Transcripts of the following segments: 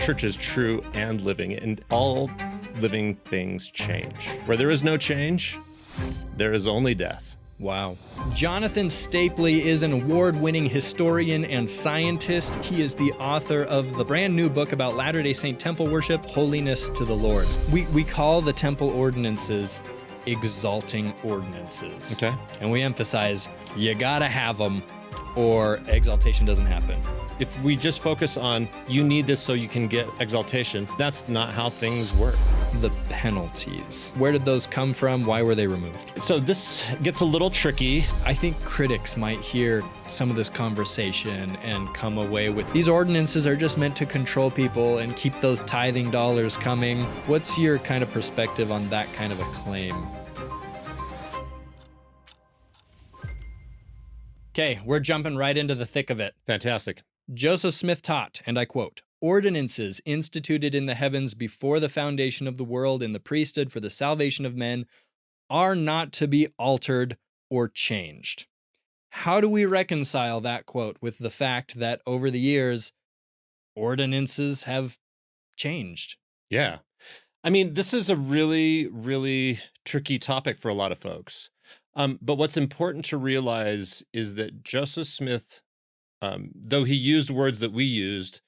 church is true and living, and all living things change. Where there is no change, there is only death. Wow. Jonathan Stapley is an award-winning historian and scientist. He is the author of the brand new book about Latter-day Saint temple worship, Holiness to the Lord. We call the temple ordinances exalting ordinances. Okay. And we emphasize you gotta have them or exaltation doesn't happen. If we just focus on you need this so you can get exaltation, that's not how things work. The penalties. Where did those come from? Why were they removed? So this gets a little tricky. I think critics might hear some of this conversation and come away with these ordinances are just meant to control people and keep those tithing dollars coming. What's your kind of perspective on that kind of a claim? Okay, we're jumping right into the thick of it. Fantastic. Joseph Smith taught, and I quote, "Ordinances instituted in the heavens before the foundation of the world in the priesthood for the salvation of men are not to be altered or changed." How do we reconcile that quote with the fact that over the years, ordinances have changed? Yeah. I mean, this is a really, really tricky topic for a lot of folks. But what's important to realize is that Joseph Smith, though he used words that we used,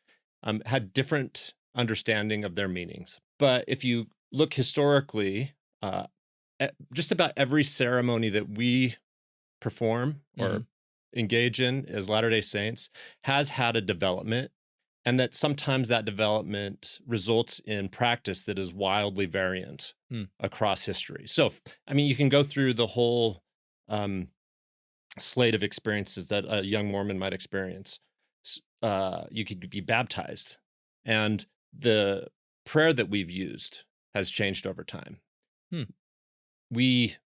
had different understanding of their meanings. But if you look historically, just about every ceremony that we perform or engage in as Latter-day Saints has had a development, and that sometimes that development results in practice that is wildly variant across history. So, I mean, you can go through the whole slate of experiences that a young Mormon might experience. You could be baptized, and the prayer that we've used has changed over time. We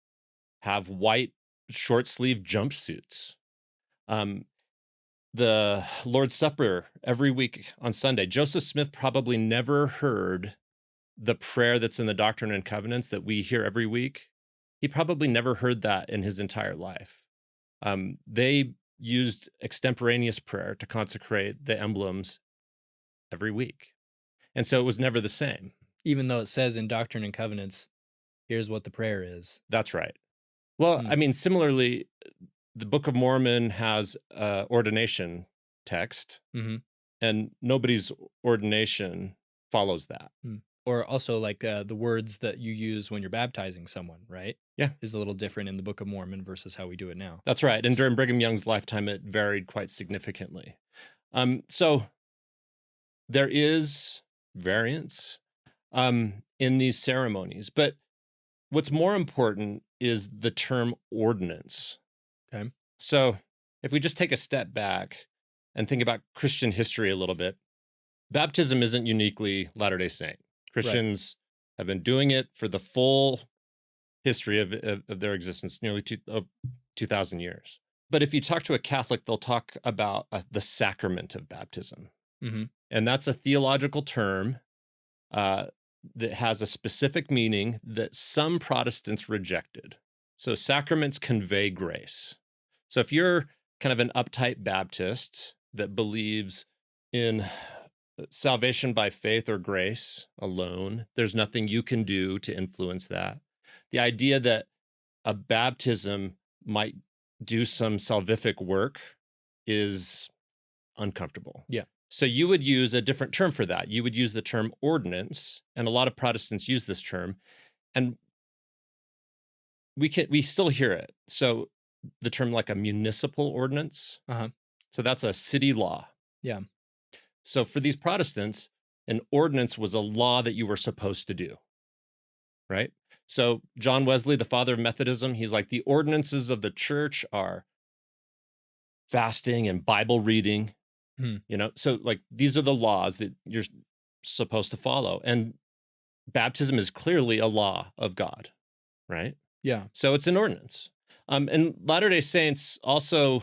have white short-sleeve jumpsuits. The Lord's Supper every week on Sunday. Joseph Smith probably never heard the prayer that's in the Doctrine and Covenants that we hear every week. He probably never heard that in his entire life. They used extemporaneous prayer to consecrate the emblems every week. And so it was never the same. Even though it says in Doctrine and Covenants, here's what the prayer is. That's right. Well, I mean, similarly, the Book of Mormon has ordination text, and nobody's ordination follows that. Or also like the words that you use when you're baptizing someone, right? Yeah. Is a little different in the Book of Mormon versus how we do it now. That's right. And during Brigham Young's lifetime, it varied quite significantly. So there is variance in these ceremonies. But what's more important is the term ordinance. Okay. So if we just take a step back and think about Christian history a little bit, baptism isn't uniquely Latter-day Saint. Christians have been doing it for the full history of their existence, nearly 2,000 years. But if you talk to a Catholic, they'll talk about the sacrament of baptism. And that's a theological term that has a specific meaning that some Protestants rejected. So sacraments convey grace. So if you're kind of an uptight Baptist that believes in salvation by faith or grace alone, there's nothing you can do to influence that. The idea that a baptism might do some salvific work is uncomfortable. Yeah. So you would use a different term for that. You would use the term ordinance, and a lot of Protestants use this term, and we still hear it. So the term like a municipal ordinance. So that's a city law. Yeah. So for these Protestants, an ordinance was a law that you were supposed to do, right? So John Wesley, the father of Methodism, he's like, the ordinances of the church are fasting and Bible reading, so like these are the laws that you're supposed to follow. And baptism is clearly a law of God, right? Yeah. So it's an ordinance. And Latter-day Saints also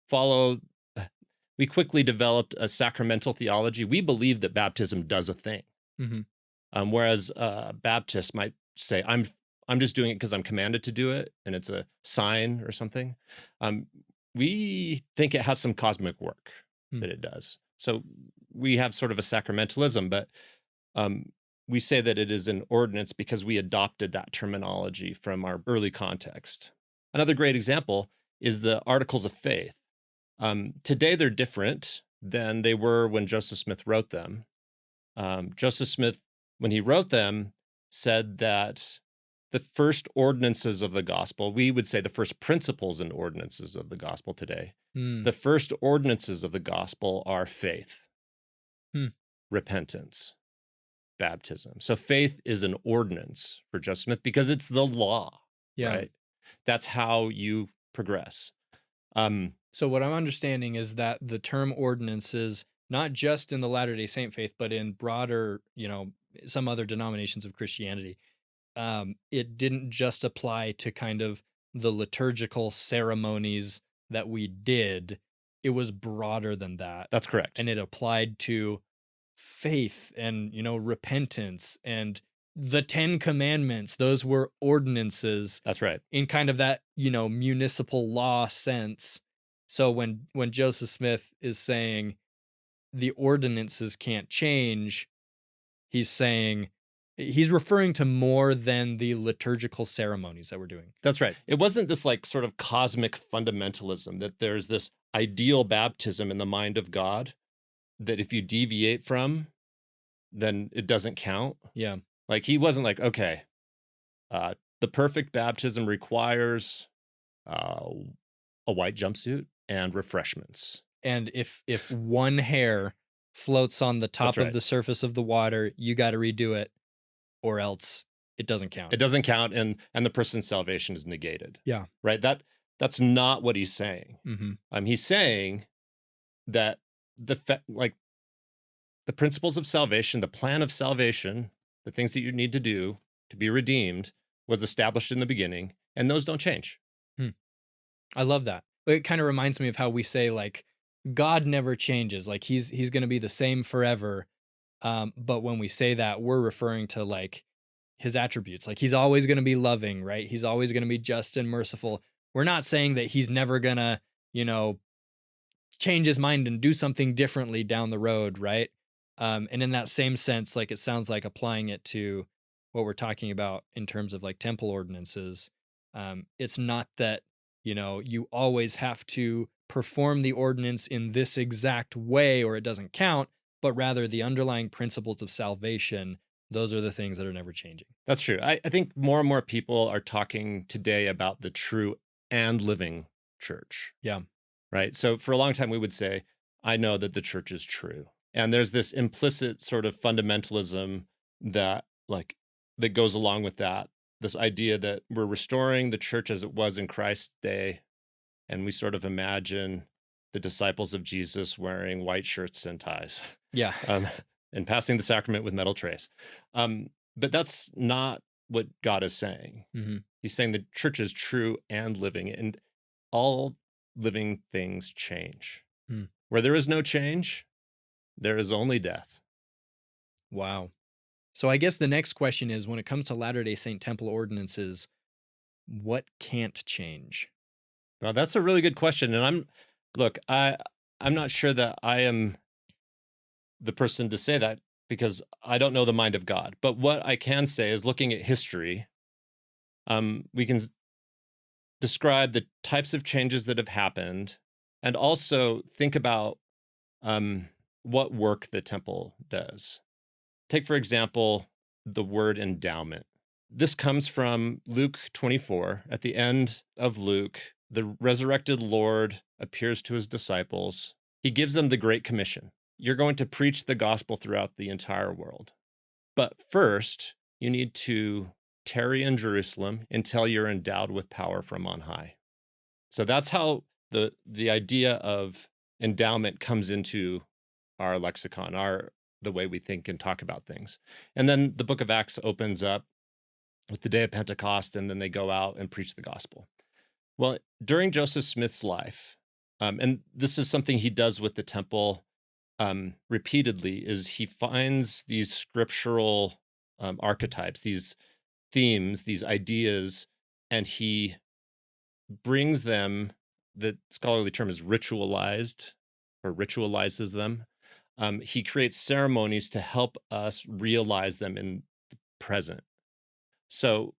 follow, we quickly developed a sacramental theology. We believe that baptism does a thing. Whereas Baptists might say, I'm just doing it because I'm commanded to do it, and it's a sign or something. We think it has some cosmic work that it does. So we have sort of a sacramentalism, but we say that it is an ordinance because we adopted that terminology from our early context. Another great example is the Articles of Faith. Today, they're different than they were when Joseph Smith wrote them. Joseph Smith, when he wrote them, said that the first ordinances of the gospel, we would say the first principles and ordinances of the gospel today, the first ordinances of the gospel are faith, repentance, baptism. So faith is an ordinance for Joseph Smith because it's the law, right? That's how you progress. So what I'm understanding is that the term ordinances, not just in the Latter-day Saint faith, but in broader, some other denominations of Christianity, it didn't just apply to kind of the liturgical ceremonies that we did. It was broader than that. That's correct. And it applied to faith and, repentance and the 10 Commandments. Those were ordinances. That's right. In kind of that, municipal law sense. So when Joseph Smith is saying the ordinances can't change, he's referring to more than the liturgical ceremonies that we're doing. That's right. It wasn't this like sort of cosmic fundamentalism that there's this ideal baptism in the mind of God that if you deviate from, then it doesn't count. Yeah. Like he wasn't like, okay, the perfect baptism requires a white jumpsuit and refreshments. And if one hair floats on the top of the surface of the water, you got to redo it, or else it doesn't count. It doesn't count, and the person's salvation is negated. Yeah. Right? That's not what he's saying. Mm-hmm. He's saying that the principles of salvation, the plan of salvation, the things that you need to do to be redeemed was established in the beginning, and those don't change. I love that. It kind of reminds me of how we say, like, God never changes. Like, he's going to be the same forever. But when we say that, we're referring to, like, his attributes. Like, he's always going to be loving, right? He's always going to be just and merciful. We're not saying that he's never going to, change his mind and do something differently down the road, right? And in that same sense, like, it sounds like applying it to what we're talking about in terms of, like, temple ordinances. It's not that, you always have to perform the ordinance in this exact way or it doesn't count, but rather the underlying principles of salvation, those are the things that are never changing. That's true. I think more and more people are talking today about the true and living church. Yeah. Right? So for a long time, we would say, I know that the church is true. And there's this implicit sort of fundamentalism that goes along with that. This idea that we're restoring the church as it was in Christ's day. And we sort of imagine the disciples of Jesus wearing white shirts and ties. Yeah. And passing the sacrament with metal trays. But that's not what God is saying. Mm-hmm. He's saying the church is true and living, and all living things change. Where there is no change, there is only death. Wow. So I guess the next question is, when it comes to Latter-day Saint temple ordinances, what can't change? Well, that's a really good question. And I'm not sure that I am the person to say that because I don't know the mind of God. But what I can say is, looking at history, we can describe the types of changes that have happened and also think about what work the temple does. Take, for example, the word endowment. This comes from Luke 24. At the end of Luke, the resurrected Lord appears to his disciples. He gives them the Great Commission. You're going to preach the gospel throughout the entire world. But first, you need to tarry in Jerusalem until you're endowed with power from on high. So that's how the idea of endowment comes into our lexicon, the way we think and talk about things. And then the book of Acts opens up with the day of Pentecost, and then they go out and preach the gospel. Well, during Joseph Smith's life, and this is something he does with the temple repeatedly, is he finds these scriptural archetypes, these themes, these ideas, and he brings them, the scholarly term is ritualized, or ritualizes them, he creates ceremonies to help us realize them in the present. So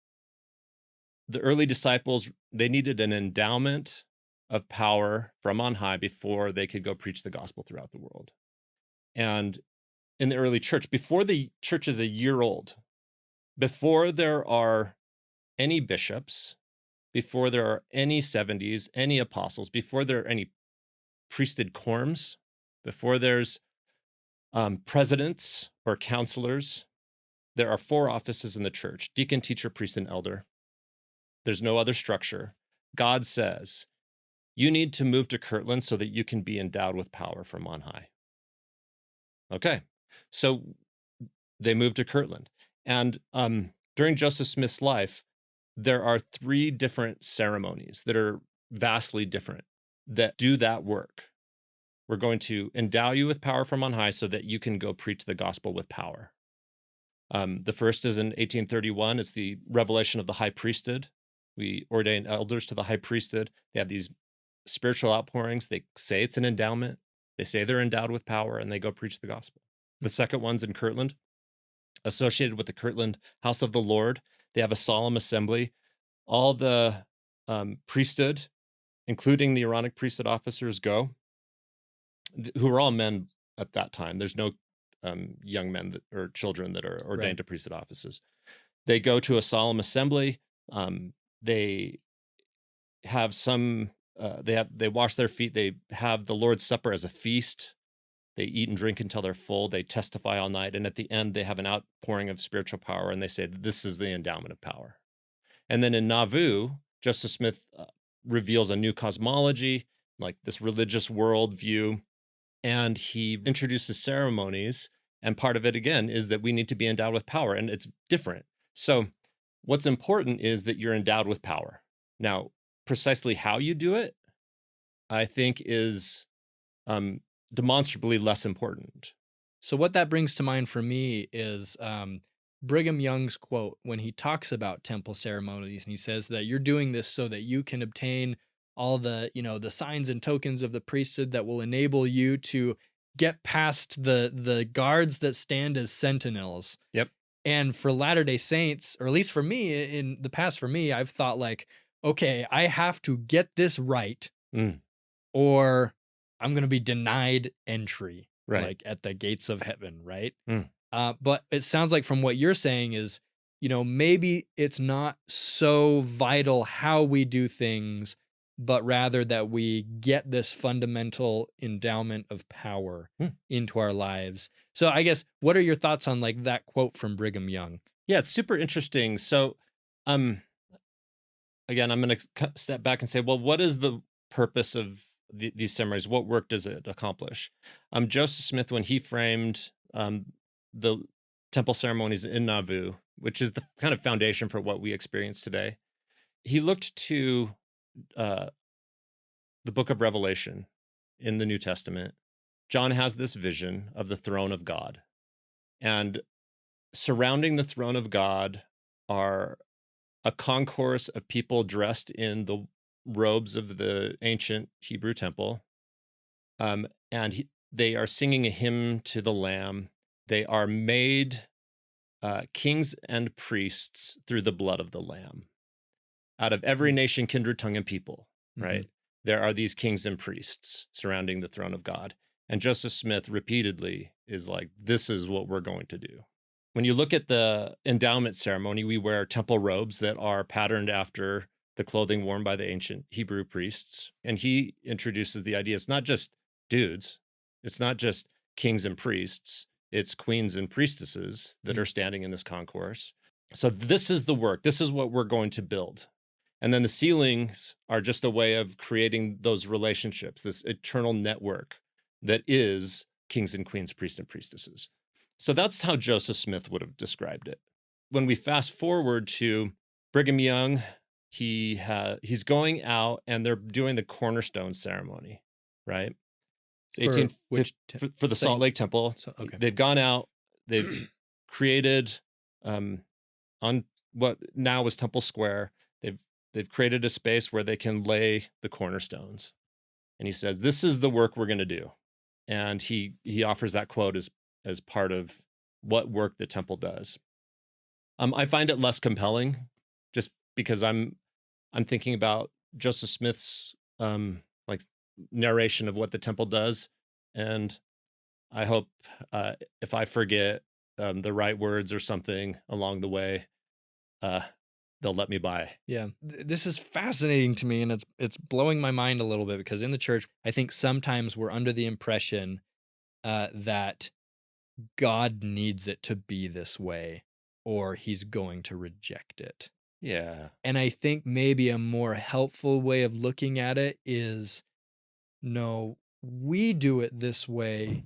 the early disciples, they needed an endowment of power from on high before they could go preach the gospel throughout the world. And in the early church, before the church is a year old, before there are any bishops, before there are any 70s, any apostles, before there are any priesthood quorums, before there's presidents or counselors, there are 4 offices in the church: deacon, teacher, priest, and elder. There's no other structure. God says, you need to move to Kirtland so that you can be endowed with power from on high. Okay, so they moved to Kirtland. And during Joseph Smith's life, there are 3 different ceremonies that are vastly different that do that work. We're going to endow you with power from on high so that you can go preach the gospel with power. The first is in 1831. It's the revelation of the high priesthood. We ordain elders to the high priesthood. They have these spiritual outpourings. They say it's an endowment. They say they're endowed with power, and they go preach the gospel. The second one's in Kirtland, associated with the Kirtland House of the Lord. They have a solemn assembly. All the priesthood, including the Aaronic priesthood officers, go, who are all men at that time. There's no young men or children that are ordained to priesthood offices. They go to a solemn assembly. They have they wash their feet. They have the Lord's Supper as a feast. They eat and drink until they're full. They testify all night. And at the end, they have an outpouring of spiritual power. And they say, this is the endowment of power. And then in Nauvoo, Joseph Smith reveals a new cosmology, like this religious worldview. And he introduces ceremonies. And part of it, again, is that we need to be endowed with power. And it's different. So what's important is that you're endowed with power. Now, precisely how you do it, I think, is demonstrably less important. So what that brings to mind for me is Brigham Young's quote when he talks about temple ceremonies, and he says that you're doing this so that you can obtain all the, the signs and tokens of the priesthood that will enable you to get past the guards that stand as sentinels. Yep. And for Latter-day Saints, or at least for me, in the past for me, I've thought like, okay, I have to get this right, or I'm going to be denied entry, like at the gates of heaven, right? But it sounds like from what you're saying is, maybe it's not so vital how we do things, but rather that we get this fundamental endowment of power into our lives. So I guess, what are your thoughts on like that quote from Brigham Young? Yeah, it's super interesting. So, again, I'm going to step back and say, well, what is the purpose of these ceremonies? What work does it accomplish? Joseph Smith, when he framed the temple ceremonies in Nauvoo, which is the kind of foundation for what we experience today, he looked to the book of Revelation in the New Testament. John has this vision of the throne of God, and surrounding the throne of God are a concourse of people dressed in the robes of the ancient Hebrew temple, and they are singing a hymn to the Lamb. They are made kings and priests through the blood of the Lamb. Out of every nation, kindred, tongue, and people, right? There are these kings and priests surrounding the throne of God. And Joseph Smith repeatedly is like, this is what we're going to do. When you look at the endowment ceremony, we wear temple robes that are patterned after the clothing worn by the ancient Hebrew priests. And he introduces the idea, it's not just dudes, it's not just kings and priests, it's queens and priestesses that are standing in this concourse. So this is the work. This is what we're going to build. And then the ceilings are just a way of creating those relationships, this eternal network that is kings and queens, priests and priestesses. So that's how Joseph Smith would have described it. When we fast forward to Brigham Young, he's going out and they're doing the cornerstone ceremony, right? For the Salt Lake Temple. They've gone out, they've created on what now is Temple Square. They've created a space where they can lay the cornerstones. And he says, this is the work we're going to do. and he offers that quote as part of what work the temple does. I find it less compelling, just because I'm thinking about Joseph Smith's like narration of what the temple does, and I hope if I forget the right words or something along the way, they'll let me by. Yeah, this is fascinating to me, and it's blowing my mind a little bit, because in the church, I think sometimes we're under the impression that God needs it to be this way, or he's going to reject it. Yeah. And I think maybe a more helpful way of looking at it is, no, we do it this way,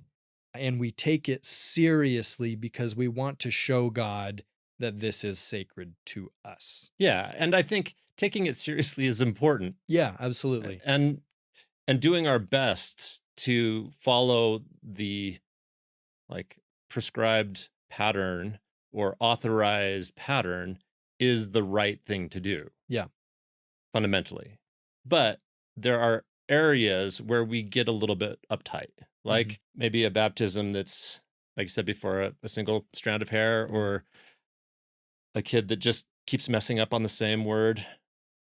and we take it seriously because we want to show God that this is sacred to us. Yeah, and I think taking it seriously is important, Yeah, absolutely. and doing our best to follow the like prescribed pattern or authorized pattern is the right thing to do. Yeah. Fundamentally. But there are areas where we get a little bit uptight, like maybe a baptism that's, like you said before, a single strand of hair, or a kid that just keeps messing up on the same word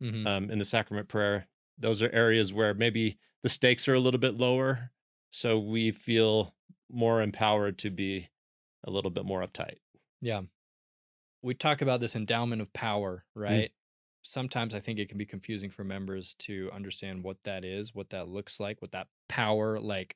in the sacrament prayer. Those are areas where maybe the stakes are a little bit lower, so we feel more empowered to be a little bit more uptight. Yeah. We talk about this endowment of power, right? Sometimes I think it can be confusing for members to understand what that is, what that looks like, what that power, like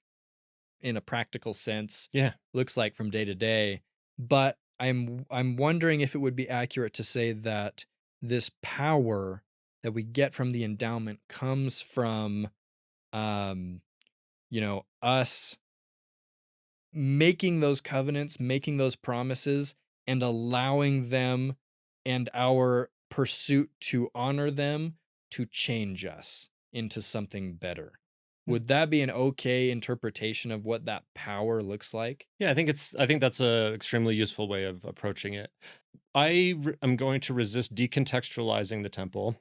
in a practical sense, looks like from day to day. But I'm wondering if it would be accurate to say that this power that we get from the endowment comes from, us making those covenants, making those promises, and allowing them and our pursuit to honor them to change us into something better. Would that be an okay interpretation of what that power looks like? Yeah, I think that's a extremely useful way of approaching it. I'm going to resist decontextualizing the temple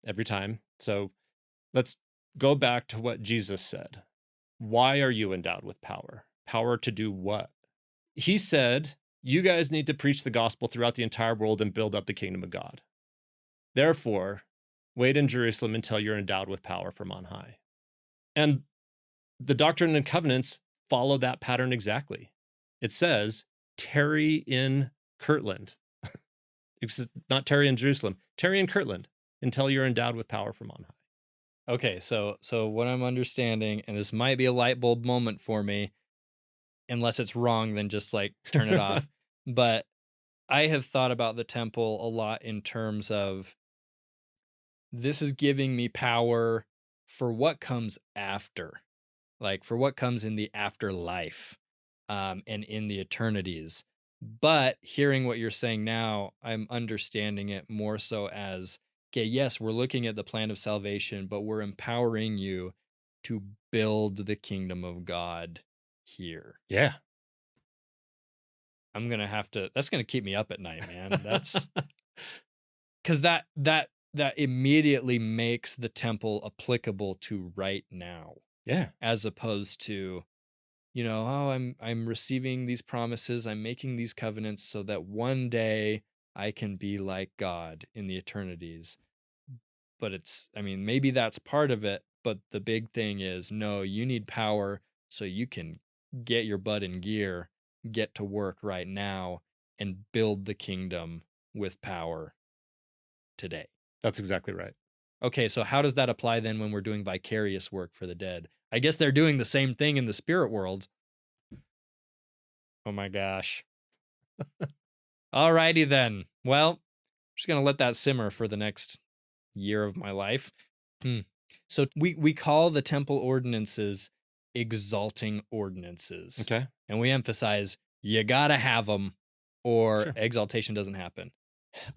every time. So let's go back to what Jesus said. Why are you endowed with power? Power to do what? He said, you guys need to preach the gospel throughout the entire world and build up the kingdom of God. Therefore, wait in Jerusalem until you're endowed with power from on high. And the Doctrine and Covenants follow that pattern exactly. It says, tarry in Kirtland. It's not tarry in Jerusalem, tarry in Kirtland until you're endowed with power from on high. Okay, so what I'm understanding, and this might be a light bulb moment for me, unless it's wrong, then just like turn it off. But I have thought about the temple a lot in terms of, this is giving me power for what comes after, like for what comes in the afterlife, and in the eternities. But hearing what you're saying now, I'm understanding it more so as, okay, yes, we're looking at the plan of salvation, but we're empowering you to build the kingdom of God here. Yeah. I'm going to have to, that's going to keep me up at night, man. That's because that immediately makes the temple applicable to right now. Yeah. As opposed to, I'm receiving these promises, I'm making these covenants so that one day I can be like God in the eternities. But maybe that's part of it, but the big thing is, no, you need power so you can get your butt in gear, get to work right now, and build the kingdom with power today. That's exactly right. Okay, so how does that apply then when we're doing vicarious work for the dead? I guess they're doing the same thing in the spirit world. Oh my gosh. Alrighty then. Well, I'm just going to let that simmer for the next year of my life. So we call the temple ordinances exalting ordinances. Okay. And we emphasize you got to have them or exaltation doesn't happen.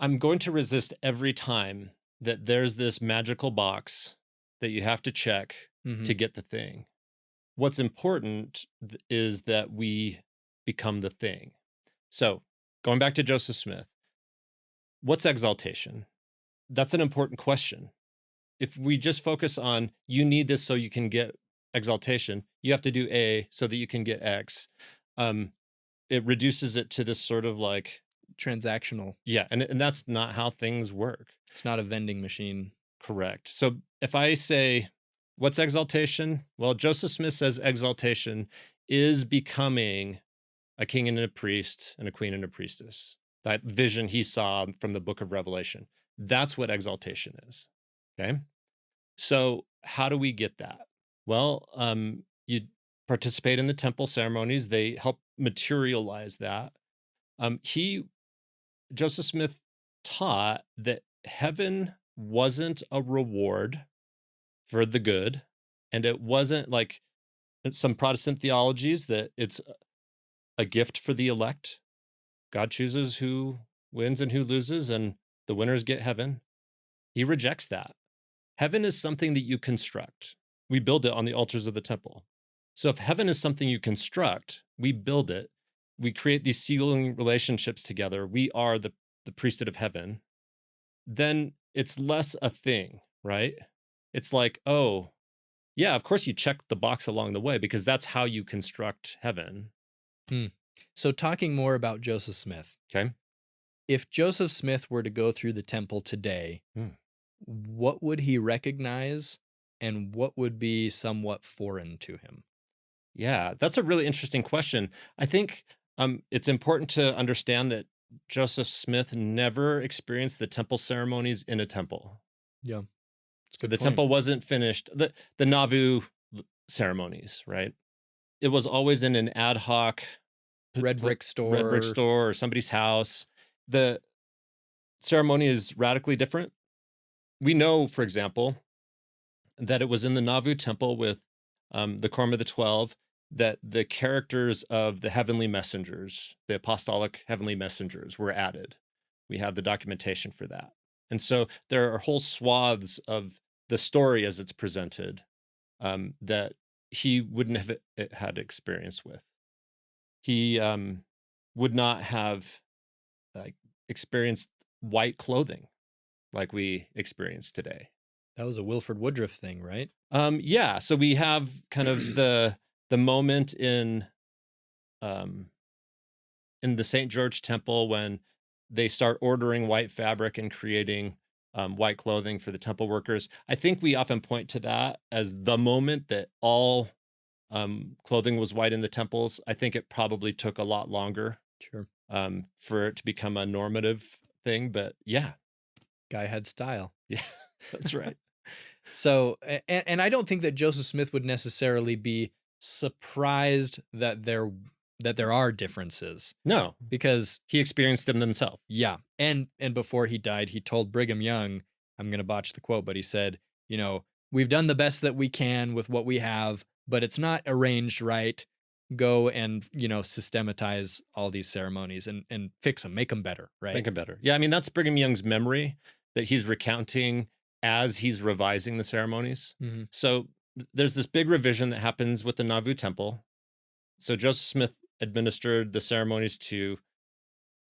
I'm going to resist every time that there's this magical box that you have to check to get the thing. What's important is that we become the thing. So going back to Joseph Smith, what's exaltation? That's an important question. If we just focus on, you need this so you can get exaltation, you have to do A so that you can get X. It reduces it to this sort of like, Transactional. yeah, and that's not how things work. It's not a vending machine. Correct. So if I say, what's exaltation? Well, Joseph Smith says exaltation is becoming a king and a priest and a queen and a priestess. That vision he saw from the book of Revelation. That's what exaltation is. Okay. So how do we get that? Well, you participate in the temple ceremonies. They help materialize that. Joseph Smith taught that heaven wasn't a reward for the good, and it wasn't like some Protestant theologies that it's a gift for the elect. God chooses who wins and who loses, and the winners get heaven. He rejects that. Heaven is something that you construct. We build it on the altars of the temple. So if heaven is something you construct, we build it. We create these sealing relationships together. We are the priesthood of heaven. Then it's less a thing, right? It's like, oh, yeah, of course you check the box along the way because that's how you construct heaven. So talking more about Joseph Smith. Okay. If Joseph Smith were to go through the temple today, what would he recognize and what would be somewhat foreign to him? Yeah, that's a really interesting question. I think it's important to understand that Joseph Smith never experienced the temple ceremonies in a temple. Yeah. So the temple wasn't finished. The Nauvoo ceremonies, right? It was always in an ad hoc red brick store or somebody's house. The ceremony is radically different. We know, for example, that it was in the Nauvoo temple with the Quorum of the 12 that the characters of the heavenly messengers, the apostolic heavenly messengers, were added. We have the documentation for that. And so there are whole swaths of the story as it's presented that he wouldn't have had experience with. He would not have experienced white clothing like we experience today. That was a Wilford Woodruff thing, right? Yeah. So we have kind of the moment in the St. George Temple when they start ordering white fabric and creating white clothing for the temple workers. I think we often point to that as the moment that all clothing was white in the temples. I think it probably took a lot longer for it to become a normative thing. But yeah. Guy had style. Yeah, that's right. So, and I don't think that Joseph Smith would necessarily be surprised that there are differences. No, because he experienced them himself. Yeah, and before he died, he told Brigham Young, I'm going to botch the quote, but he said, we've done the best that we can with what we have, but it's not arranged right. Go and, systematize all these ceremonies and fix them, make them better, right? Make them better. Yeah, I mean, that's Brigham Young's memory that he's recounting as he's revising the ceremonies. Mm-hmm. So there's this big revision that happens with the Nauvoo Temple. So Joseph Smith administered the ceremonies to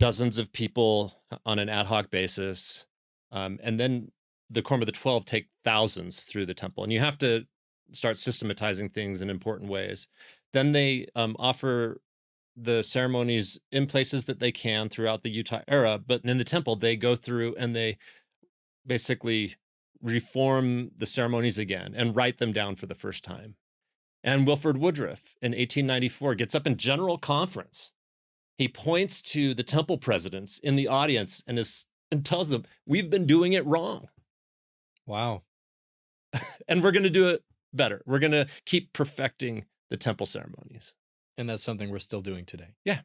dozens of people on an ad hoc basis. And then the Quorum of the 12 take thousands through the temple. And you have to start systematizing things in important ways. Then they offer the ceremonies in places that they can throughout the Utah era. But in the temple, they go through and they basically reform the ceremonies again and write them down for the first time. And Wilford Woodruff in 1894 gets up in general conference. He points to the temple presidents in the audience and tells them, we've been doing it wrong. Wow. And we're going to do it better. We're going to keep perfecting the temple ceremonies. And that's something we're still doing today. Yeah.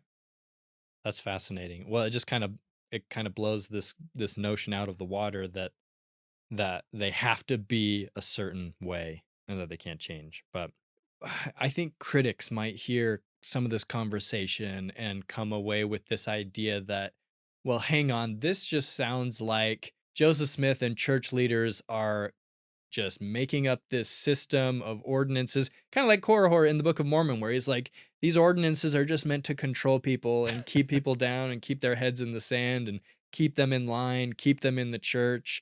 That's fascinating. Well, it just kind of blows this notion out of the water that they have to be a certain way and that they can't change. But I think critics might hear some of this conversation and come away with this idea that, well, hang on, this just sounds like Joseph Smith and church leaders are just making up this system of ordinances, kind of like Korihor in the Book of Mormon, where he's like, these ordinances are just meant to control people and keep people down and keep their heads in the sand and keep them in line, keep them in the church,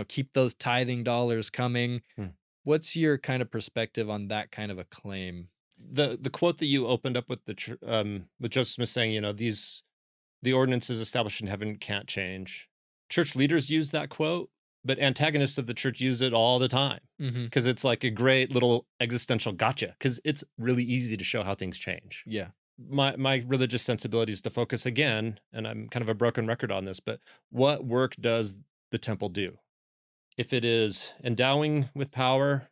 keep those tithing dollars coming. What's your kind of perspective on that kind of a claim? the quote that you opened up with with Joseph Smith saying, the ordinances established in heaven can't change. Church leaders use that quote, but antagonists of the church use it all the time because it's like a great little existential gotcha, because it's really easy to show how things change. Yeah. My religious sensibility is to focus again, and I'm kind of a broken record on this, but what work does the temple do? If it is endowing with power,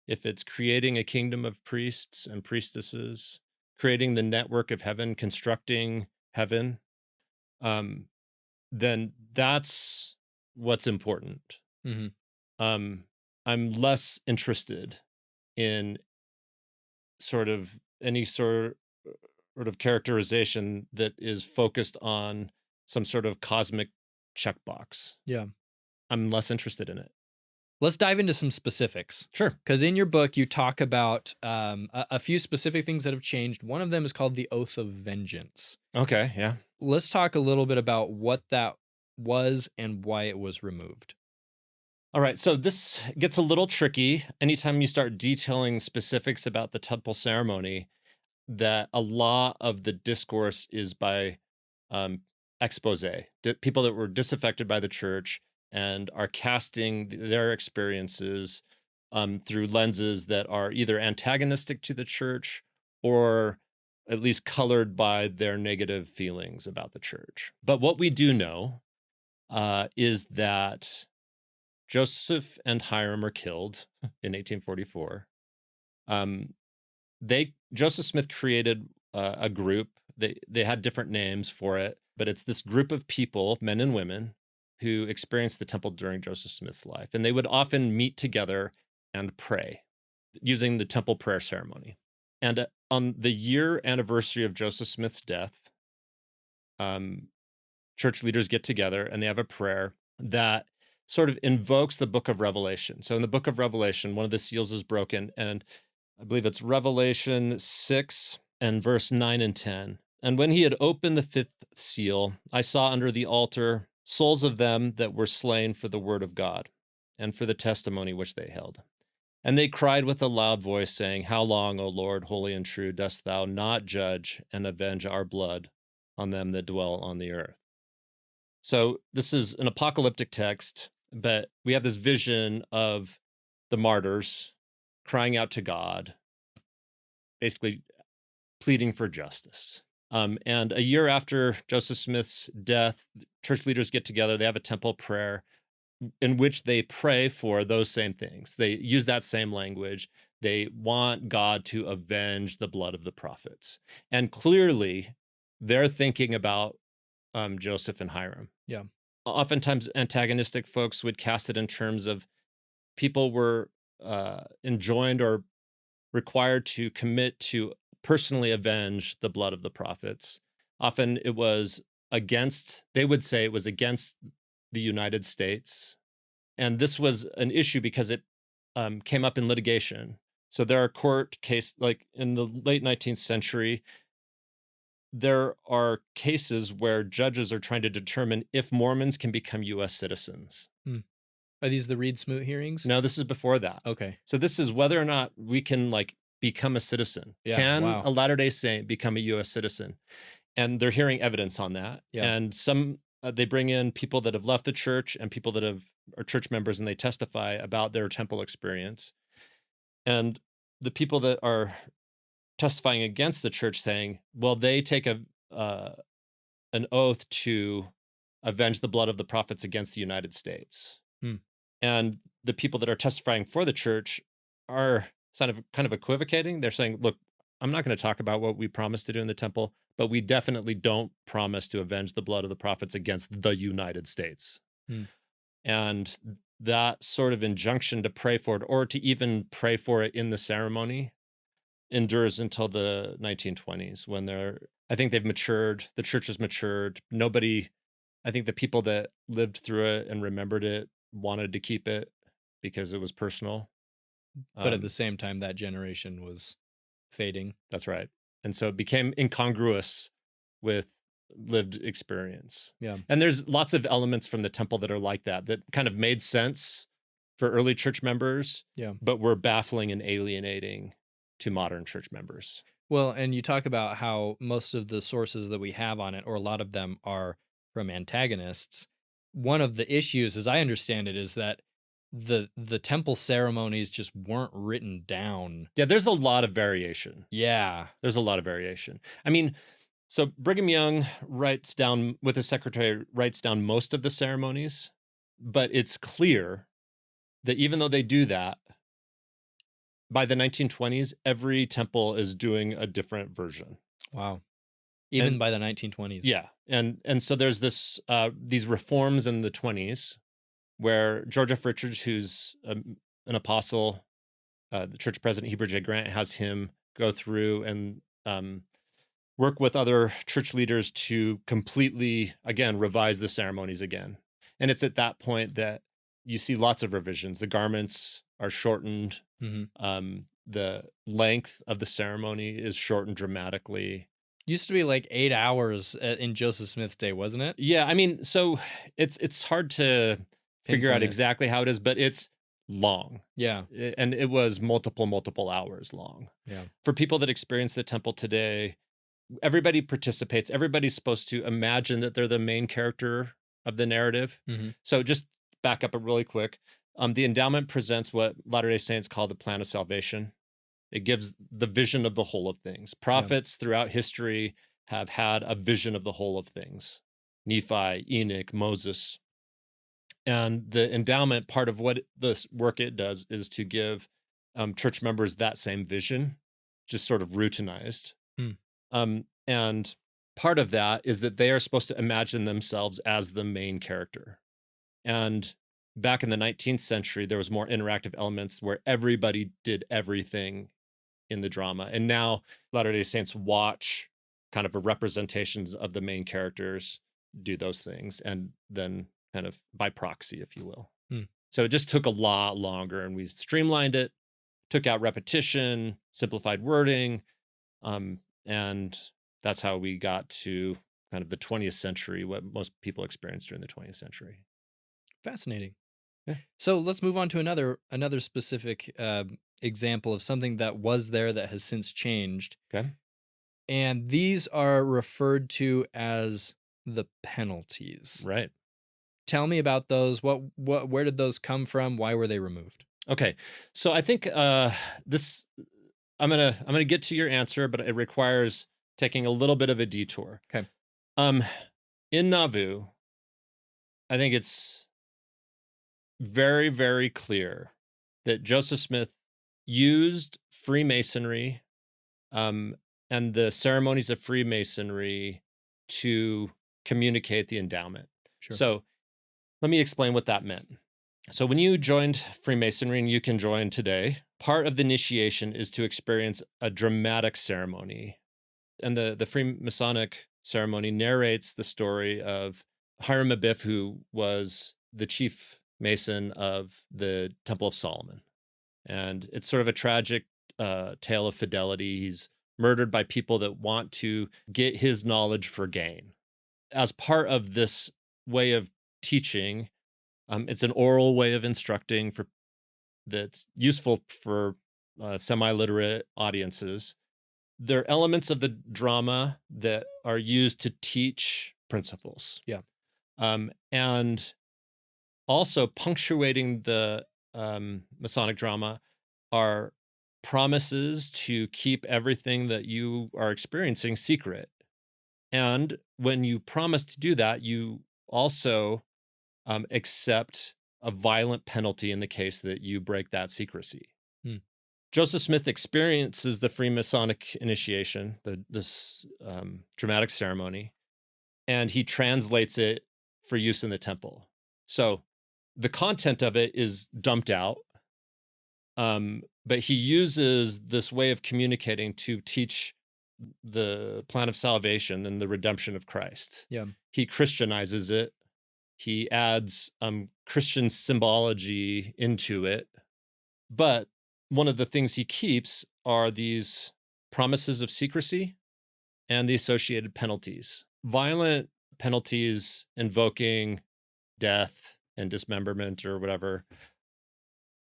if it's creating a kingdom of priests and priestesses, creating the network of heaven, constructing heaven, then that's what's important. I'm less interested in any sort of characterization that is focused on some sort of cosmic checkbox. Yeah. I'm less interested in it. Let's dive into some specifics. Sure. Because in your book, you talk about a few specific things that have changed. One of them is called the Oath of Vengeance. Okay, yeah. Let's talk a little bit about what that was and why it was removed. All right, so this gets a little tricky anytime you start detailing specifics about the temple ceremony, that a lot of the discourse is by expose, people that were disaffected by the church and are casting their experiences through lenses that are either antagonistic to the church or at least colored by their negative feelings about the church. But what we do know is that Joseph and Hiram are killed in 1844. Joseph Smith created a group. They had different names for it, but it's this group of people, men and women, who experienced the temple during Joseph Smith's life. And they would often meet together and pray using the temple prayer ceremony. And on the year anniversary of Joseph Smith's death, church leaders get together and they have a prayer that sort of invokes the book of Revelation. So in the book of Revelation, one of the seals is broken, and I believe it's Revelation 6 and verse 9 and 10. And when he had opened the fifth seal, I saw under the altar souls of them that were slain for the word of God and for the testimony which they held. And they cried with a loud voice, saying, How long, O Lord, holy and true, dost thou not judge and avenge our blood on them that dwell on the earth? So this is an apocalyptic text, but we have this vision of the martyrs crying out to God, basically pleading for justice. And a year after Joseph Smith's death, church leaders get together, they have a temple prayer in which they pray for those same things. They use that same language. They want God to avenge the blood of the prophets. And clearly, they're thinking about Joseph and Hiram. Yeah. Oftentimes, antagonistic folks would cast it in terms of people were enjoined or required to commit to personally avenge the blood of the prophets. Often it was they would say it was against the United States. And this was an issue because it came up in litigation. So there are court cases, like in the late 19th century, there are cases where judges are trying to determine if Mormons can become U.S. citizens. Are these the Reed Smoot hearings? No, this is before that. Okay. So this is whether or not we can become a citizen. Yeah, Can wow. a Latter-day Saint become a U.S. citizen? And they're hearing evidence on that. Yeah. And some they bring in people that have left the church and people that are church members, and they testify about their temple experience. And the people that are testifying against the church saying, well, they take an oath to avenge the blood of the prophets against the United States. And the people that are testifying for the church are kind of equivocating. They're saying, look, I'm not going to talk about what we promised to do in the temple, but we definitely don't promise to avenge the blood of the prophets against the United States. And that sort of injunction to pray for it, or to even pray for it in the ceremony, endures until the 1920s when I think they've matured. The church has matured. I think the people that lived through it and remembered it wanted to keep it because it was personal. But at the same time, that generation was fading. That's right. And so it became incongruous with lived experience. Yeah. And there's lots of elements from the temple that are like that kind of made sense for early church members, yeah, but were baffling and alienating to modern church members. Well, and you talk about how most of the sources that we have on it, or a lot of them, are from antagonists. One of the issues, as I understand it, is that the temple ceremonies just weren't written down. Yeah, there's a lot of variation. Yeah. There's a lot of variation. I mean, so Brigham Young writes down, with his secretary, writes down most of the ceremonies, but it's clear that even though they do that, by the 1920s, every temple is doing a different version. Wow. Even And- by the 1920s. Yeah, and so there's these reforms in the 20s where George F. Richards, who's an apostle, the church president, Heber J. Grant, has him go through and work with other church leaders to completely, again, revise the ceremonies again. And it's at that point that you see lots of revisions. The garments are shortened. Mhm. The length of the ceremony is shortened dramatically. Used to be like 8 hours in Joseph Smith's day, wasn't it? Yeah, I mean, so it's hard to figure out Pinpoint it. exactly how it is, but it's long. Yeah. And it was multiple hours long. Yeah. For people that experience the temple today, everybody participates. Everybody's supposed to imagine that they're the main character of the narrative. Mhm. So just back up it really quick. The endowment presents what Latter-day Saints call the plan of salvation. It gives the vision of the whole of things. Prophets throughout history have had a vision of the whole of things. Nephi, Enoch, Moses. And the endowment, part of what this work it does is to give church members that same vision, just sort of routinized. And part of that is that they are supposed to imagine themselves as the main character. And back in the 19th century, there was more interactive elements where everybody did everything in the drama. And now Latter-day Saints watch kind of a representations of the main characters do those things, and then kind of by proxy, if you will. So it just took a lot longer, and we streamlined it, took out repetition, simplified wording, and that's how we got to kind of the 20th century, what most people experienced during the 20th century. Fascinating. Yeah. So let's move on to another specific example of something that was there that has since changed. Okay. And these are referred to as the penalties. Right. Tell me about those. Where did those come from? Why were they removed? Okay. So I think this I'm gonna get to your answer, but it requires taking a little bit of a detour. Okay. In Nauvoo, I think it's very, very clear that Joseph Smith used Freemasonry and the ceremonies of Freemasonry to communicate the endowment. Sure. So let me explain what that meant. So when you joined Freemasonry, and you can join today, part of the initiation is to experience a dramatic ceremony. And the Freemasonic ceremony narrates the story of Hiram Abiff, who was the chief Mason of the Temple of Solomon. And it's sort of a tragic tale of fidelity. He's murdered by people that want to get his knowledge for gain. As part of this way of teaching, it's an oral way of instructing that's useful for semi-literate audiences. There are elements of the drama that are used to teach principles. Yeah. And also punctuating the Masonic drama are promises to keep everything that you are experiencing secret. And when you promise to do that, you also accept a violent penalty in the case that you break that secrecy. Joseph Smith experiences the Freemasonic initiation, this dramatic ceremony, and he translates it for use in the temple. So the content of it is dumped out, but he uses this way of communicating to teach the plan of salvation and the redemption of Christ. Yeah. He Christianizes it. He adds Christian symbology into it. But one of the things he keeps are these promises of secrecy and the associated penalties. Violent penalties invoking death and dismemberment or whatever,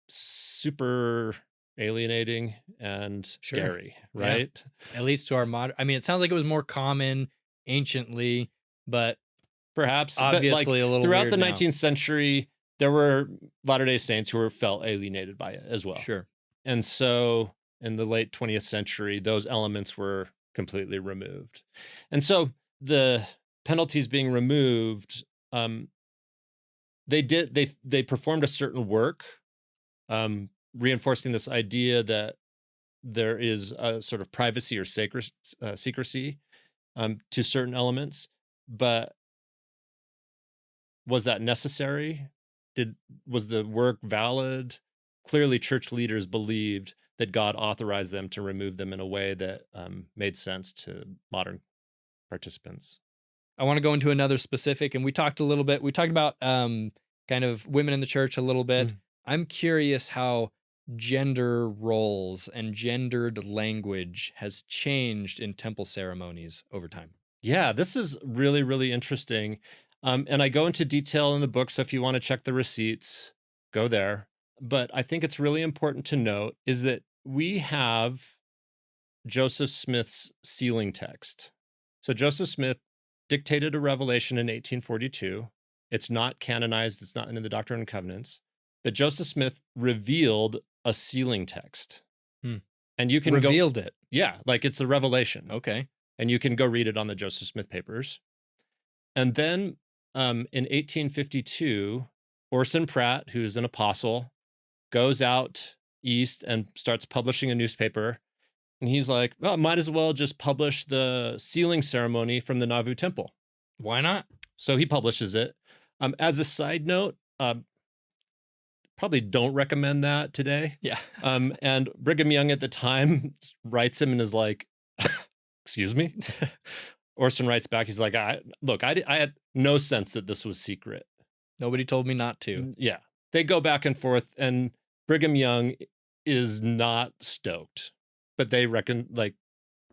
super alienating and Sure. scary, Yeah. right? At least to our modern. I mean, it sounds like it was more common anciently, but Perhaps, but like obviously a little throughout weird the now. 19th century, there were Latter-day Saints who felt alienated by it as well. Sure. And so in the late 20th century, those elements were completely removed. And so the penalties being removed, they performed a certain work, reinforcing this idea that there is a sort of privacy or secrecy to certain elements. But was that necessary? Was the work valid? Clearly, church leaders believed that God authorized them to remove them in a way that made sense to modern participants. I want to go into another specific, and we talked about kind of women in the church a little bit. I'm curious how gender roles and gendered language has changed in temple ceremonies over time. Yeah, this is really, really interesting. And I go into detail in the book, so if you want to check the receipts, go there. But I think it's really important to note is that we have Joseph Smith's sealing text. So Joseph Smith dictated a revelation in 1842. It's not canonized. It's not in the Doctrine and Covenants. But Joseph Smith revealed a sealing text. And you can revealed it. Yeah, like it's a revelation. Okay. And you can go read it on the Joseph Smith papers. And then in 1852, Orson Pratt, who's an apostle, goes out east and starts publishing a newspaper. And he's like, well, might as well just publish the sealing ceremony from the Nauvoo Temple. Why not? So he publishes it. As a side note, probably don't recommend that today. Yeah. And Brigham Young at the time writes him and is like, excuse me? Orson writes back, he's like, I had no sense that this was secret. Nobody told me not to. Yeah. They go back and forth, and Brigham Young is not stoked, but they reckon, like,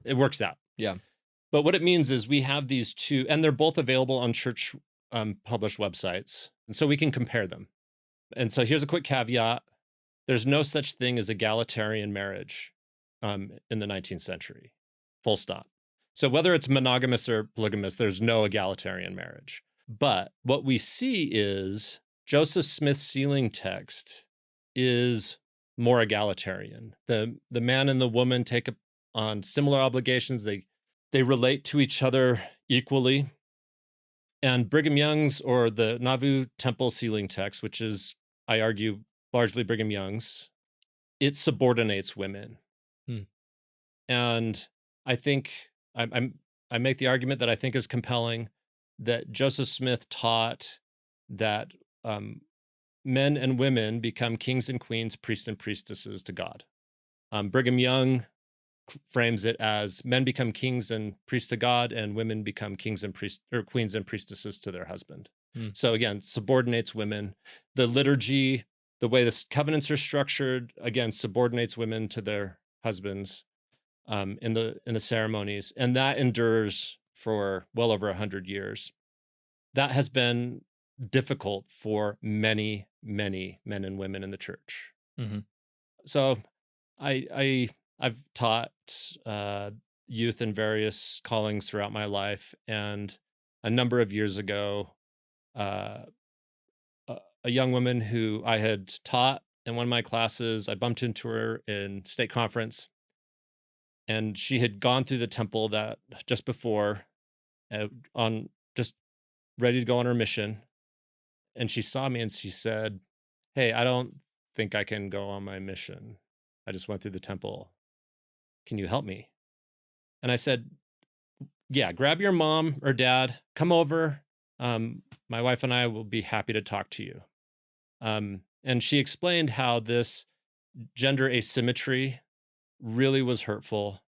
it works out. Yeah. But what it means is we have these two, and they're both available on church published websites, and so we can compare them. And so here's a quick caveat. There's no such thing as egalitarian marriage in the 19th century. Full stop. So whether it's monogamous or polygamous, there's no egalitarian marriage. But what we see is Joseph Smith's sealing text is more egalitarian. The man and the woman take on similar obligations. They relate to each other equally. And Brigham Young's, or the Nauvoo Temple sealing text, which is, I argue, largely Brigham Young's, it subordinates women. And I think I make the argument that I think is compelling, that Joseph Smith taught that men and women become kings and queens, priests and priestesses to God. Brigham Young frames it as men become kings and priests to God, and women become kings and priests or queens and priestesses to their husband. So again, subordinates women. The liturgy, the way the covenants are structured, again, subordinates women to their husbands in the ceremonies, and that endures for well over 100 years. That has been difficult for many, many men and women in the church. So I've taught youth in various callings throughout my life, and a number of years ago, a young woman who I had taught in one of my classes, I bumped into her in state conference, and she had gone through the temple that just before, on just ready to go on her mission, and she saw me and she said, "Hey, I don't think I can go on my mission. I just went through the temple. Can you help me?" And I said, "Yeah, grab your mom or dad, come over. My wife and I will be happy to talk to you." And she explained how this gender asymmetry really was hurtful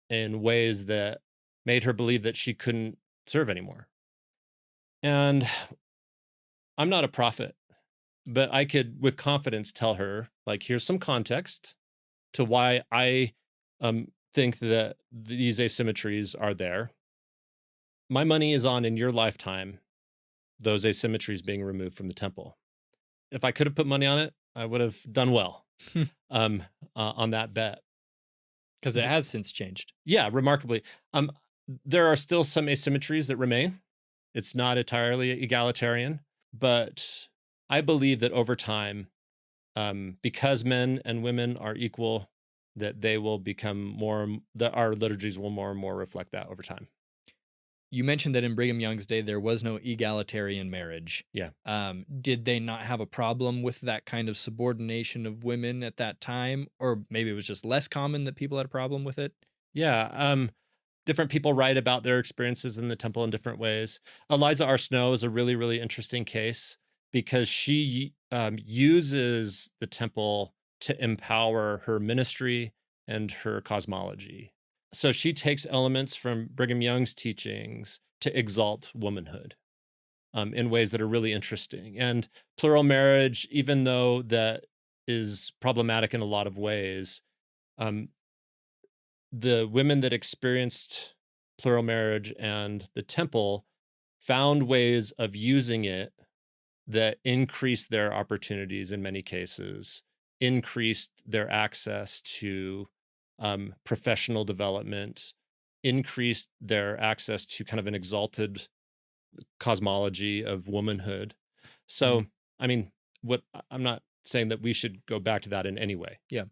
in ways that made her believe that she couldn't serve anymore. And I'm not a prophet, but I could with confidence tell her, like, here's some context to why I think that these asymmetries are there. My money is on, in your lifetime, those asymmetries being removed from the temple. If I could have put money on it, I would have done well. on that bet. Because it has since changed. Yeah, remarkably. There are still some asymmetries that remain. It's not entirely egalitarian, but I believe that over time, because men and women are equal, that they will become more, that our liturgies will more and more reflect that over time. You mentioned that in Brigham Young's day, there was no egalitarian marriage. Yeah. Did they not have a problem with that kind of subordination of women at that time? Or maybe it was just less common that people had a problem with it? Yeah. Different people write about their experiences in the temple in different ways. Eliza R. Snow is a really, really interesting case because she uses the temple to empower her ministry and her cosmology. So she takes elements from Brigham Young's teachings to exalt womanhood in ways that are really interesting. And plural marriage, even though that is problematic in a lot of ways, um, the women that experienced plural marriage and the temple found ways of using it that increased their opportunities in many cases, increased their access to professional development, increased their access to kind of an exalted cosmology of womanhood. So, I mean, I'm not saying that we should go back to that in any way. Yeah.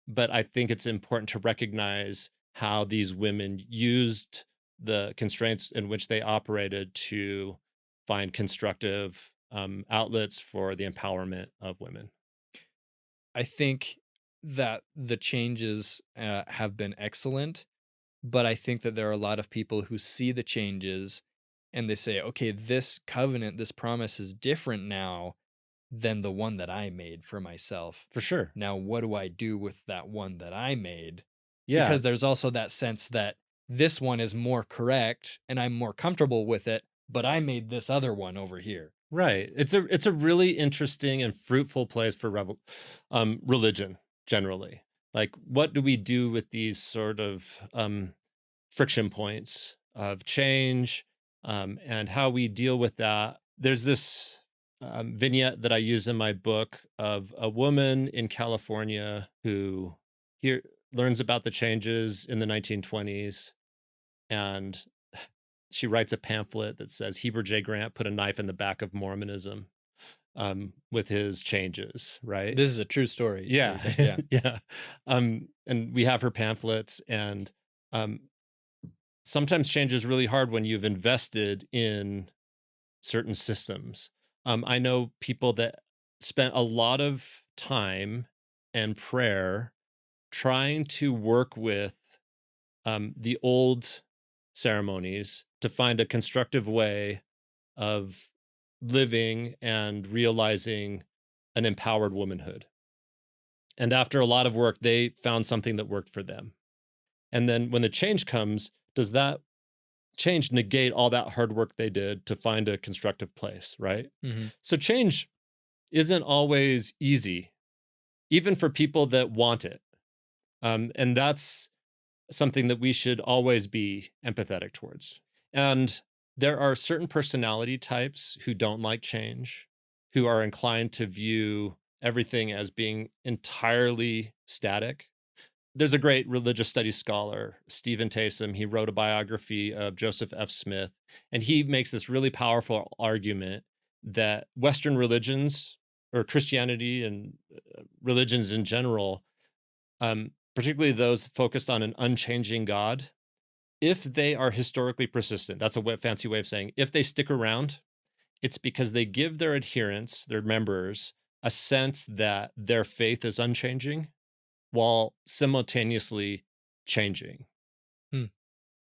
But I think it's important to recognize how these women used the constraints in which they operated to find constructive outlets for the empowerment of women. I think that the changes have been excellent, but I think that there are a lot of people who see the changes and they say, okay, this covenant, this promise is different now than the one that I made for myself. For sure. Now, what do I do with that one that I made? Yeah. Because there's also that sense that this one is more correct and I'm more comfortable with it, but I made this other one over here. Right. It's a really interesting and fruitful place for religion generally. Like, what do we do with these sort of friction points of change and how we deal with that? There's this vignette that I use in my book of a woman in California who learns about the changes in the 1920s, and she writes a pamphlet that says Heber J. Grant put a knife in the back of Mormonism with his changes, right? This is a true story. Yeah. Yeah. Yeah. And we have her pamphlets, and sometimes change is really hard when you've invested in certain systems. I know people that spent a lot of time and prayer trying to work with the old ceremonies to find a constructive way of living and realizing an empowered womanhood. And after a lot of work, they found something that worked for them. And then when the change comes, does that change negate all that hard work they did to find a constructive place, right? Mm-hmm. So change isn't always easy, even for people that want it. And that's something that we should always be empathetic towards. And there are certain personality types who don't like change, who are inclined to view everything as being entirely static. There's a great religious studies scholar, Stephen Taysom. He wrote a biography of Joseph F. Smith, and he makes this really powerful argument that Western religions, or Christianity and religions in general, particularly those focused on an unchanging God, if they are historically persistent, that's a fancy way of saying if they stick around, it's because they give their adherents, their members, a sense that their faith is unchanging while simultaneously changing.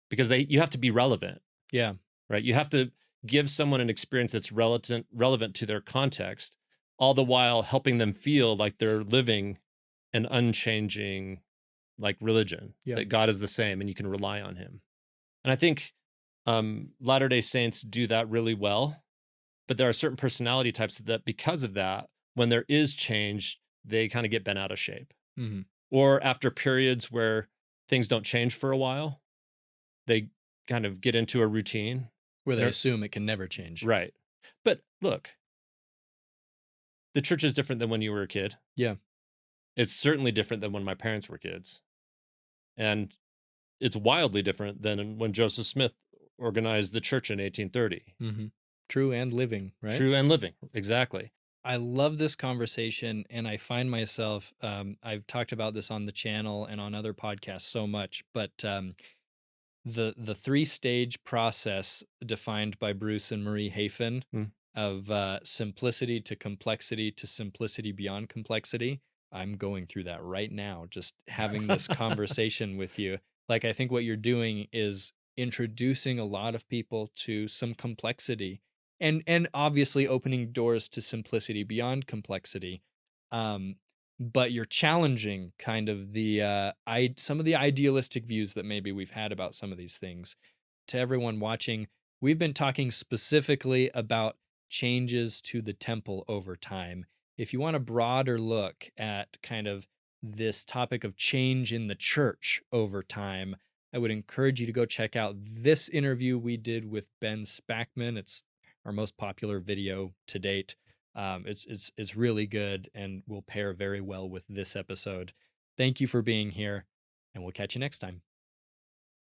Because you have to be relevant. Yeah. Right? You have to give someone an experience that's relevant to their context, all the while helping them feel like they're living an unchanging like religion, that God is the same and you can rely on him. And I think Latter-day Saints do that really well, but there are certain personality types that because of that, when there is change, they kind of get bent out of shape. Mm-hmm. Or after periods where things don't change for a while, they kind of get into a routine. Where they assume it can never change. Right. But look, the church is different than when you were a kid. Yeah. It's certainly different than when my parents were kids. And it's wildly different than when Joseph Smith organized the church in 1830. Mm-hmm. True and living, right? True and living, exactly. I love this conversation, and I find myself, I've talked about this on the channel and on other podcasts so much, but the three-stage process defined by Bruce and Marie Hafen of simplicity to simplicity beyond complexity. I'm going through that right now, just having this conversation with you. Like, I think what you're doing is introducing a lot of people to some complexity and obviously opening doors to simplicity beyond complexity. But you're challenging kind of the some of the idealistic views that maybe we've had about some of these things. To everyone watching, we've been talking specifically about changes to the temple over time. If you want a broader look at kind of this topic of change in the church over time, I would encourage you to go check out this interview we did with Ben Spackman. It's our most popular video to date. It's really good and will pair very well with this episode. Thank you for being here, and we'll catch you next time.